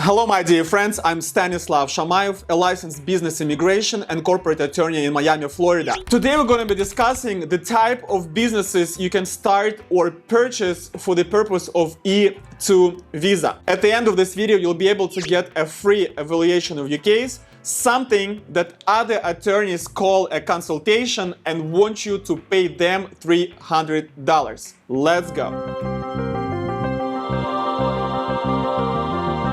Hello, my dear friends. I'm Stanislav Shamayev, a licensed business immigration and corporate attorney in Miami, Florida. Today we're going to be discussing the type of businesses you can start or purchase for the purpose of E-2 visa. At the end of this video, you'll be able to get a free evaluation of your case, something that other attorneys call a consultation and want you to pay them $300. Let's go.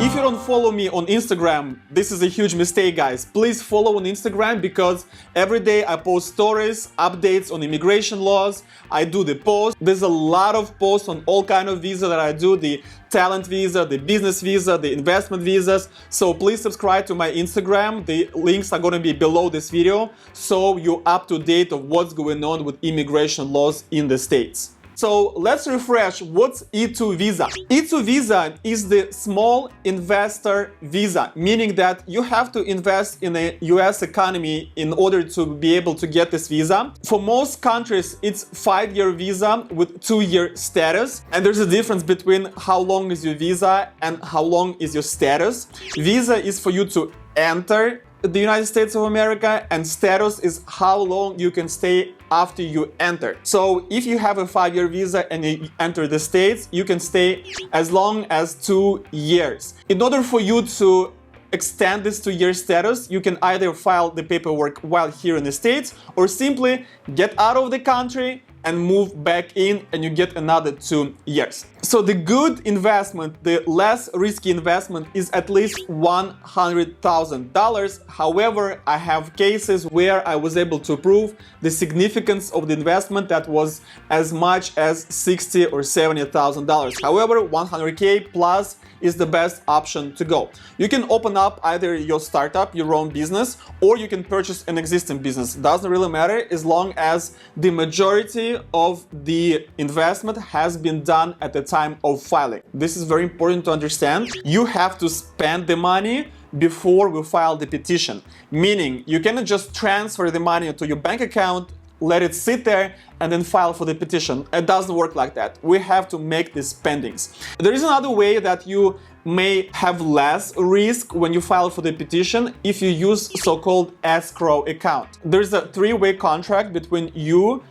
If you don't follow me on Instagram, this is a huge mistake, guys. Please follow on Instagram because every day I post stories, updates on immigration laws. I do the posts. There's a lot of posts on all kind of visa that I do, the talent visa, the business visa, the investment visas. So please subscribe to my Instagram. The links are going to be below this video so you're up to date of what's going on with immigration laws in the States. So let's refresh, what's E-2 visa? E-2 visa is the small investor visa, meaning that you have to invest in the US economy in order to be able to get this visa. For most countries, it's 5-year visa with 2-year status. And there's a difference between how long is your visa and how long is your status. Visa is for you to enter the United States of America, and status is how long you can stay after you enter. So if you have a 5-year visa and you enter the States, you can stay as long as 2 years. In order for you to extend this 2-year status, you can either file the paperwork while here in the States or simply get out of the country and move back in and you get another 2 years. So the good investment, the less risky investment is at least $100,000. However, I have cases where I was able to prove the significance of the investment that was as much as $60,000 or $70,000. However, $100K plus is the best option to go. You can open up either your startup, your own business, or you can purchase an existing business. Doesn't really matter as long as the majority of the investment has been done at the time of filing. This is very important to understand. You have to spend the money before we file the petition, meaning you cannot just transfer the money to your bank account, let it sit there, and then file for the petition. It doesn't work like that. We have to make these spendings. There is another way that you may have less risk when you file for the petition if you use so-called escrow account. There's a 3-way contract between you,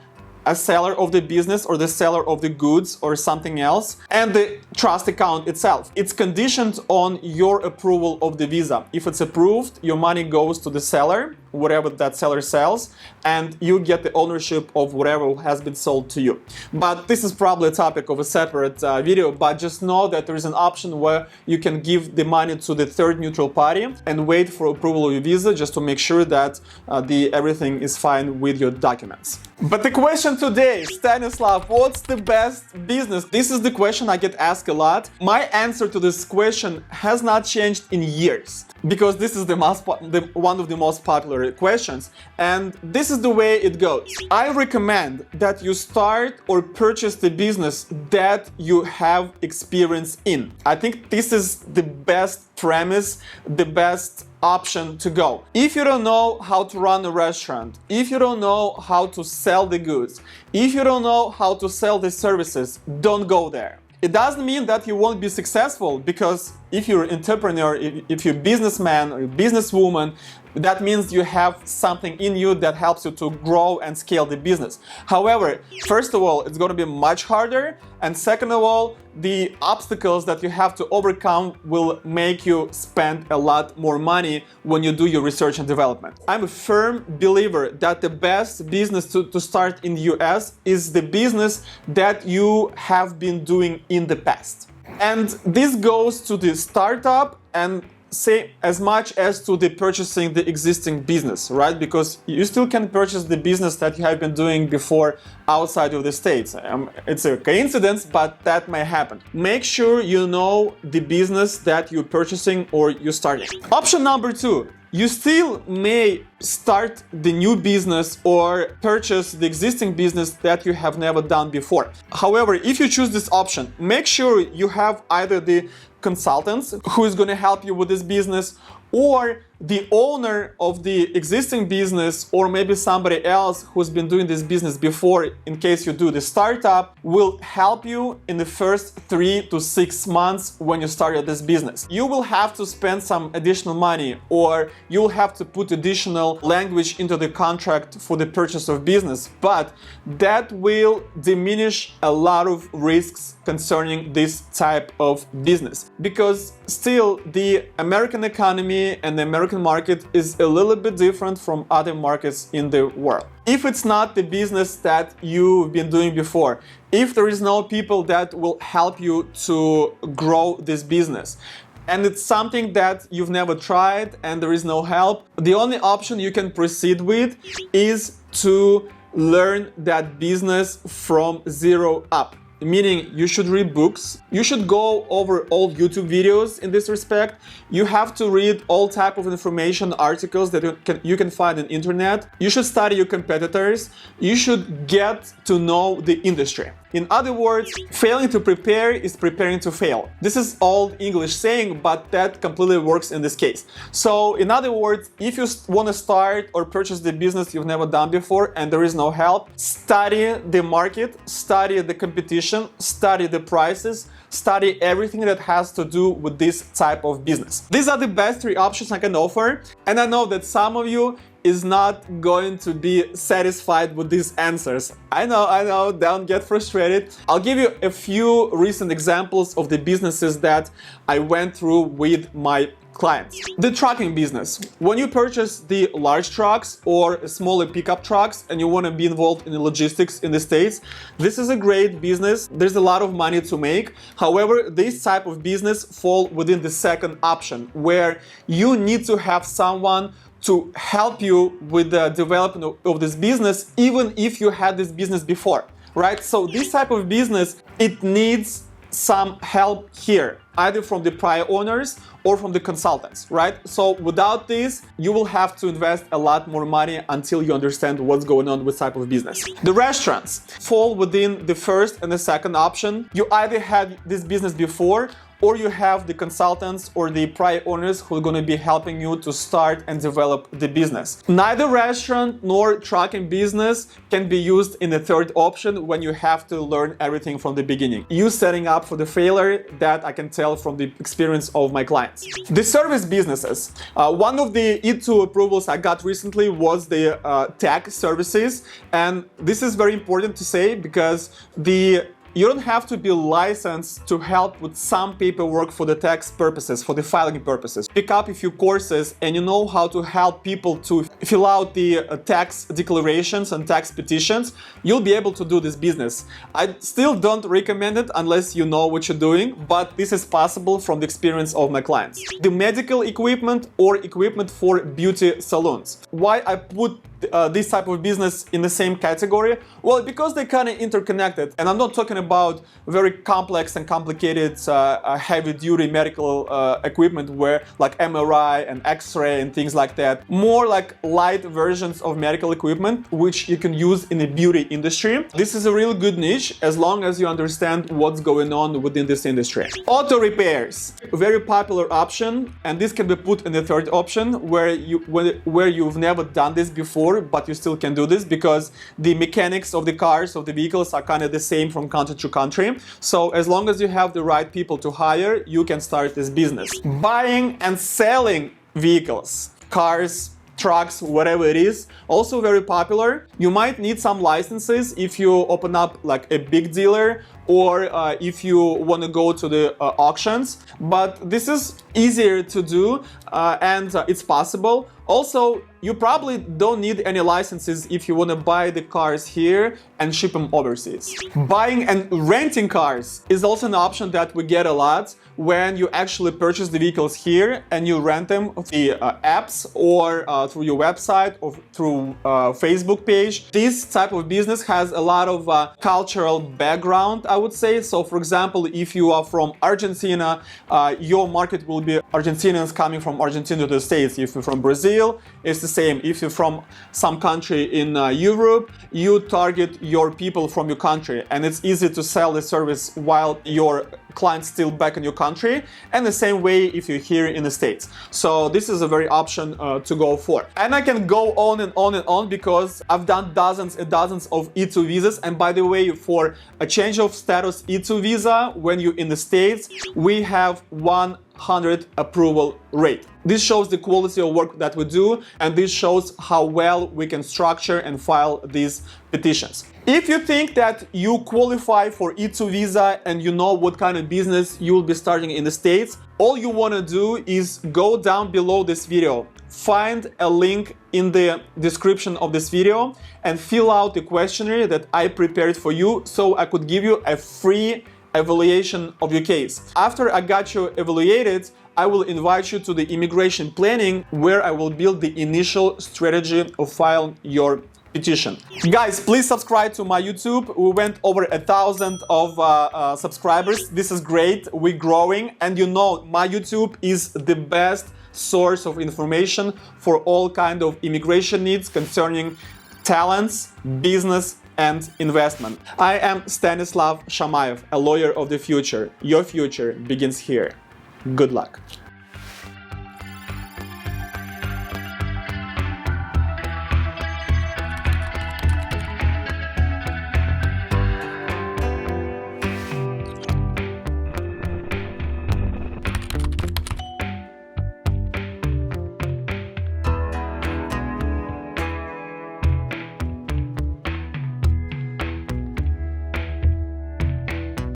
a seller of the business or the seller of the goods or something else, and the trust account itself. It's conditioned on your approval of the visa. If it's approved, your money goes to the seller, whatever that seller sells, and you get the ownership of whatever has been sold to you. But this is probably a topic of a separate video, but just know that there is an option where you can give the money to the third neutral party and wait for approval of your visa just to make sure that everything is fine with your documents. But the question today, Stanislav, what's the best business? This is the question I get asked a lot. My answer to this question has not changed in years, because this is one of the most popular questions, and this is the way it goes. I recommend that you start or purchase the business that you have experience in. I think this is the best premise, the best option to go. If you don't know how to run a restaurant, if you don't know how to sell the goods, if you don't know how to sell the services, don't go there. It doesn't mean that you won't be successful, because if you're an entrepreneur, if you're a businessman or a businesswoman, that means you have something in you that helps you to grow and scale the business. However, first of all, it's going to be much harder, and second of all, the obstacles that you have to overcome will make you spend a lot more money when you do your research and development. I'm a firm believer that the best business to start in the US is the business that you have been doing in the past. And this goes to the startup and say as much as to the purchasing the existing business, right? Because you still can purchase the business that you have been doing before outside of the States. It's a coincidence, but that may happen. Make sure you know the business that you're purchasing or you're starting. Option number 2. You still may start the new business or purchase the existing business that you have never done before. However, if you choose this option, make sure you have either the consultants who is going to help you with this business, or the owner of the existing business, or maybe somebody else who's been doing this business before, in case you do the startup, will help you in the first 3 to 6 months when you started this business. You will have to spend some additional money, or you'll have to put additional language into the contract for the purchase of business, but that will diminish a lot of risks concerning this type of business, because still the American economy and the American market is a little bit different from other markets in the world. If it's not the business that you've been doing before, if there is no people that will help you to grow this business, and it's something that you've never tried and there is no help, the only option you can proceed with is to learn that business from zero up. Meaning you should read books, you should go over all YouTube videos in this respect, you have to read all type of information, articles that you can find on internet, you should study your competitors, you should get to know the industry. In other words, failing to prepare is preparing to fail. This is old English saying, but that completely works in this case. So in other words, if you want to start or purchase the business you've never done before and there is no help, study the market, study the competition, study the prices, study everything that has to do with this type of business. These are the best 3 options I can offer, and I know that some of you is not going to be satisfied with these answers. I know, don't get frustrated. I'll give you a few recent examples of the businesses that I went through with my clients. The trucking business. When you purchase the large trucks or smaller pickup trucks and you want to be involved in the logistics in the States, this is a great business. There's a lot of money to make. However, this type of business fall within the second option, where you need to have someone to help you with the development of this business, even if you had this business before, right? So this type of business, it needs some help here, either from the prior owners or from the consultants, right? So without this, you will have to invest a lot more money until you understand what's going on with type of business. The restaurants fall within the first and the second option. You either had this business before, or you have the consultants or the prior owners who are going to be helping you to start and develop the business. Neither restaurant nor trucking business can be used in the third option when you have to learn everything from the beginning. You setting up for the failure, that I can tell from the experience of my clients. The service businesses. One of the E-2 approvals I got recently was the tech services, and this is very important to say because you don't have to be licensed to help with some paperwork for the tax purposes, for the filing purposes. Pick up a few courses and you know how to help people to fill out the tax declarations and tax petitions, you'll be able to do this business. I still don't recommend it unless you know what you're doing, but this is possible from the experience of my clients. The medical equipment or equipment for beauty salons. Why I put this type of business in the same category? Well, because they're kind of interconnected, and I'm not talking about very complex and complicated heavy-duty medical equipment where like MRI and X-ray and things like that. More like light versions of medical equipment which you can use in the beauty industry. This is a real good niche as long as you understand what's going on within this industry. Auto repairs, a very popular option, and this can be put in the third option where you've never done this before, but you still can do this because the mechanics of the cars, of the vehicles are kind of the same from country to country. So as long as you have the right people to hire, you can start this business. Buying and selling vehicles, cars, trucks, whatever it is, also very popular. You might need some licenses if you open up like a big dealer or if you want to go to the auctions, but this is easier to do and it's possible. Also, you probably don't need any licenses if you want to buy the cars here and ship them overseas. Buying and renting cars is also an option that we get a lot when you actually purchase the vehicles here and you rent them through the apps or through your website or through Facebook page. This type of business has a lot of cultural background, I would say. So for example, if you are from Argentina, your market will be Argentinians coming from Argentina to the States. If you're from Brazil, it's the same. If you're from some country in Europe, you target your people from your country, and it's easy to sell the service while your client's still back in your country, and the same way if you're here in the States. So this is a very option to go for. And I can go on and on and on because I've done dozens and dozens of E-2 visas. And by the way, for a change of status E-2 visa, when you're in the States, we have 100 approval rate. This shows the quality of work that we do, and this shows how well we can structure and file these petitions. If you think that you qualify for E-2 visa and you know what kind of business you will be starting in the States, all you want to do is go down below this video, find a link in the description of this video, and fill out the questionnaire that I prepared for you so I could give you a free evaluation of your case. After I got you evaluated, I will invite you to the immigration planning where I will build the initial strategy of filing your petition. Guys, please subscribe to my YouTube. We went over 1,000 of subscribers. This is great. We're growing, and you know my YouTube is the best source of information for all kind of immigration needs concerning talents, business, and investment. I am Stanislav Shamayev, a lawyer of the future. Your future begins here. Good luck.